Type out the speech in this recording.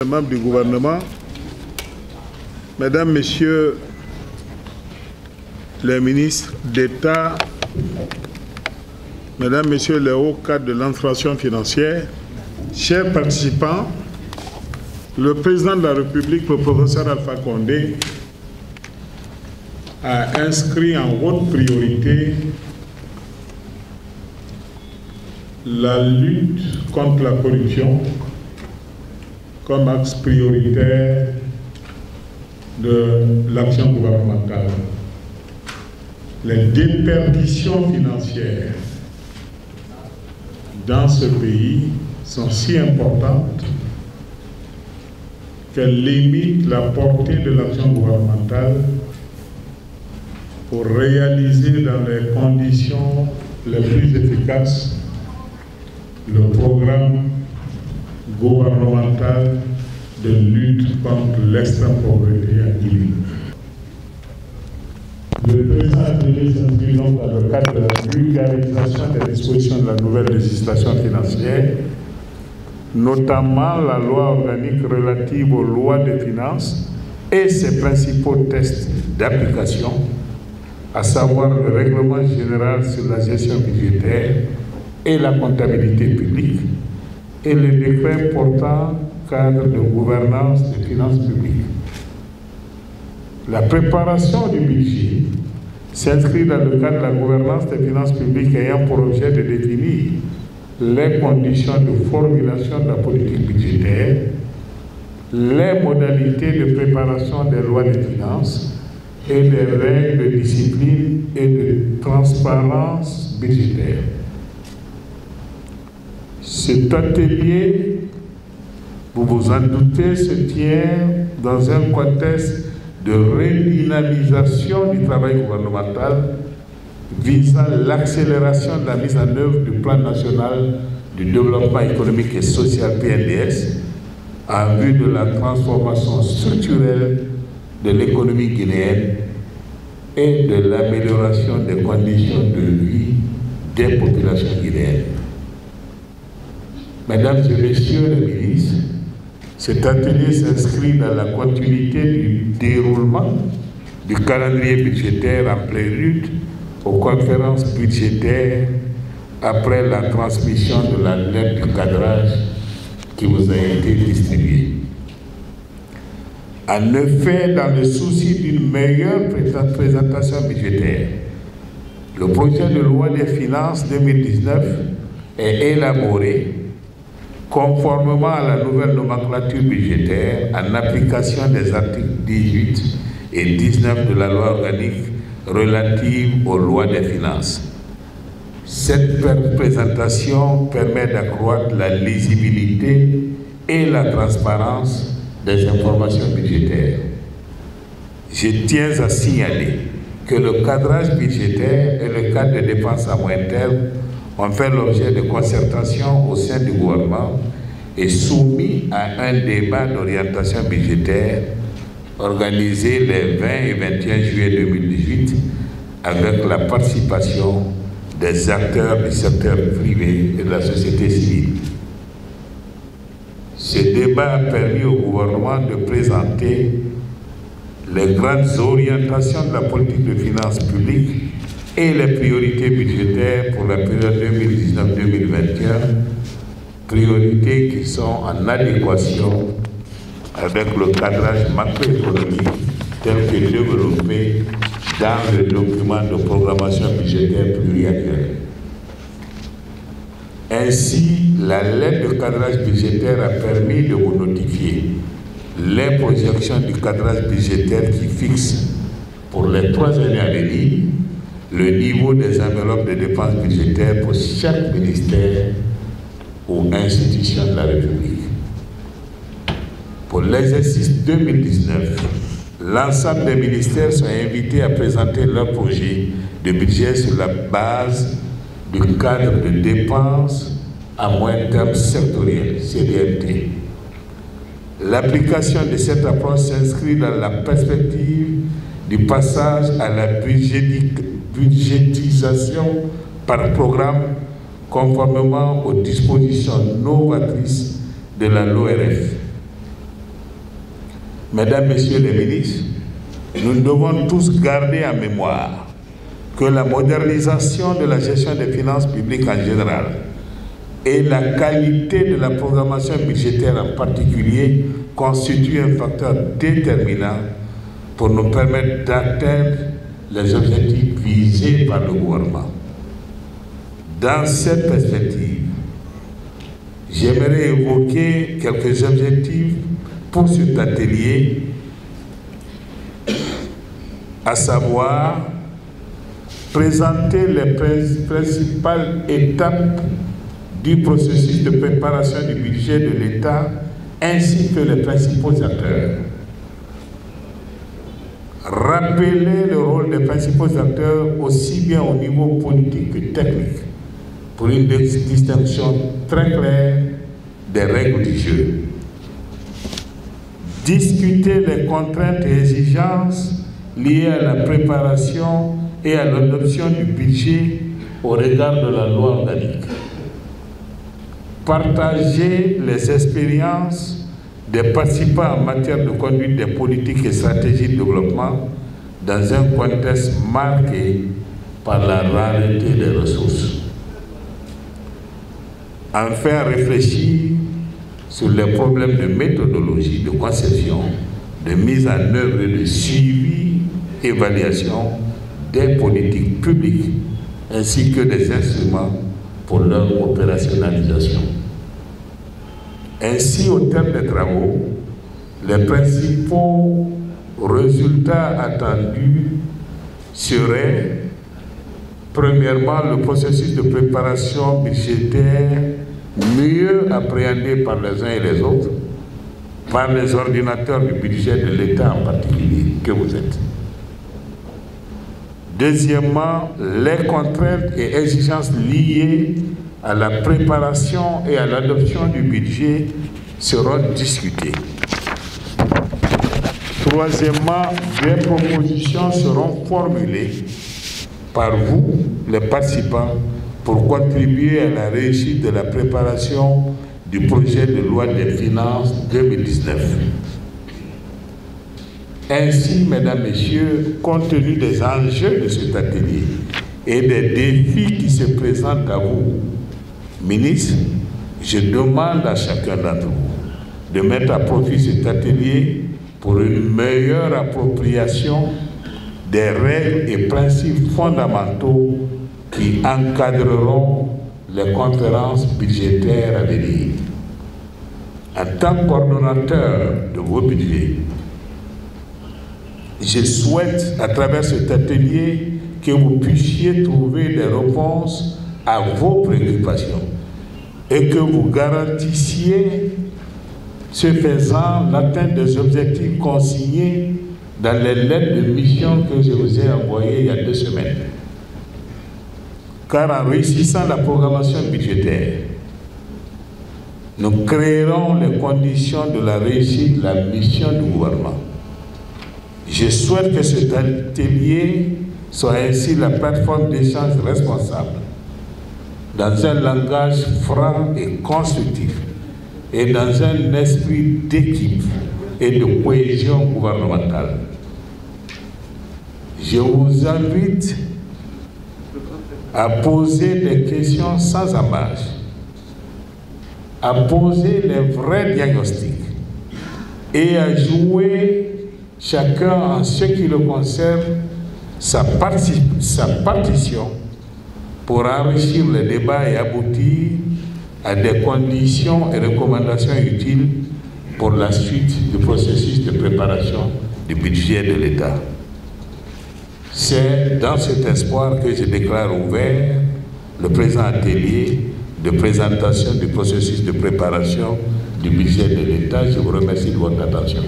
Membres du gouvernement, Mesdames, Messieurs les ministres d'État, Mesdames, Messieurs les hauts cadres de l'administration financière, chers participants, le président de la République, le professeur Alpha Condé, a inscrit en haute priorité la lutte contre la corruption comme axe prioritaire de l'action gouvernementale. Les déperditions financières dans ce pays sont si importantes qu'elles limitent la portée de l'action gouvernementale pour réaliser dans les conditions les plus efficaces le programme gouvernemental de lutte contre l'extrême pauvreté à Guinée. Le président a tenu s'inscrit donc dans le cadre de la vulgarisation des dispositions de la nouvelle législation financière, notamment la loi organique relative aux lois de finances et ses principaux textes d'application, à savoir le règlement général sur la gestion budgétaire et la comptabilité publique et le décret portant cadre de gouvernance des finances publiques. La préparation du budget s'inscrit dans le cadre de la gouvernance des finances publiques ayant pour objet de définir les conditions de formulation de la politique budgétaire, les modalités de préparation des lois de finances et des règles de discipline et de transparence budgétaire. Cet atelier, vous vous en doutez, se tient dans un contexte de redynamisation du travail gouvernemental visant l'accélération de la mise en œuvre du plan national du développement économique et social PNDS en vue de la transformation structurelle de l'économie guinéenne et de l'amélioration des conditions de vie des populations guinéennes. Mesdames et Messieurs les ministres, cet atelier s'inscrit dans la continuité du déroulement du calendrier budgétaire en prélude aux conférences budgétaires après la transmission de la lettre du cadrage qui vous a été distribuée. En effet, dans le souci d'une meilleure présentation budgétaire, le projet de loi des finances 2019 est élaboré conformément à la nouvelle nomenclature budgétaire en application des articles 18 et 19 de la loi organique relative aux lois des finances. Cette présentation permet d'accroître la lisibilité et la transparence des informations budgétaires. Je tiens à signaler que le cadrage budgétaire et le cadre de dépenses à moyen terme ont fait l'objet de concertation au sein du gouvernement et soumis à un débat d'orientation budgétaire organisé les 20 et 21 juillet 2018 avec la participation des acteurs du secteur privé et de la société civile. Ce débat a permis au gouvernement de présenter les grandes orientations de la politique de finances publiques et les priorités budgétaires pour la période 2019-2021, priorités qui sont en adéquation avec le cadrage macroéconomique tel que développé dans le document de programmation budgétaire pluriannuelle. Ainsi, la lettre de cadrage budgétaire a permis de vous notifier les projections du cadrage budgétaire qui fixe pour les 3 années à venir le niveau des enveloppes de dépenses budgétaires pour chaque ministère ou institution de la République. Pour l'exercice 2019, l'ensemble des ministères sont invités à présenter leur projet de budget sur la base du cadre de dépenses à moyen terme sectoriel, CDMT. L'application de cette approche s'inscrit dans la perspective du passage à la budgétisation par programme conformément aux dispositions novatrices de la LORF. Mesdames, Messieurs les ministres, nous devons tous garder en mémoire que la modernisation de la gestion des finances publiques en général et la qualité de la programmation budgétaire en particulier constituent un facteur déterminant pour nous permettre d'atteindre les objectifs visés par le gouvernement. Dans cette perspective, j'aimerais évoquer quelques objectifs pour cet atelier, à savoir présenter les principales étapes du processus de préparation du budget de l'État ainsi que les principaux acteurs. Rappeler le rôle des principaux acteurs aussi bien au niveau politique que technique pour une distinction très claire des règles du jeu. Discuter les contraintes et exigences liées à la préparation et à l'adoption du budget au regard de la loi organique. Partager les expériences des participants en matière de conduite des politiques et stratégies de développement dans un contexte marqué par la rareté des ressources. Enfin, réfléchir sur les problèmes de méthodologie, de conception, de mise en œuvre et de suivi, évaluation des politiques publiques ainsi que des instruments pour leur opérationnalisation. Ainsi, au terme des travaux, les principaux résultats attendus seraient, premièrement, le processus de préparation budgétaire mieux appréhendé par les uns et les autres, par les ordinateurs du budget de l'État en particulier, que vous êtes. Deuxièmement, les contraintes et exigences liées à la préparation et à l'adoption du budget seront discutées. Troisièmement, des propositions seront formulées par vous, les participants, pour contribuer à la réussite de la préparation du projet de loi des finances 2019. Ainsi, Mesdames, Messieurs, compte tenu des enjeux de cet atelier et des défis qui se présentent à vous, ministres, je demande à chacun d'entre vous de mettre à profit cet atelier pour une meilleure appropriation des règles et principes fondamentaux qui encadreront les conférences budgétaires à venir. En tant que coordonnateur de vos budgets, je souhaite, à travers cet atelier, que vous puissiez trouver des réponses à vos préoccupations et que vous garantissiez, ce faisant, l'atteinte des objectifs consignés dans les lettres de mission que je vous ai envoyées il y a 2 semaines. Car en réussissant la programmation budgétaire, nous créerons les conditions de la réussite de la mission du gouvernement. Je souhaite que cet atelier soit ainsi la plateforme d'échange responsable, dans un langage franc et constructif, et dans un esprit d'équipe et de cohésion gouvernementale. Je vous invite à poser des questions sans ambages, à poser les vrais diagnostics et à jouer chacun en ce qui le concerne sa partition pour enrichir le débat et aboutir à des conditions et recommandations utiles pour la suite du processus de préparation du budget de l'État. C'est dans cet espoir que je déclare ouvert le présent atelier de présentation du processus de préparation du budget de l'État. Je vous remercie de votre attention.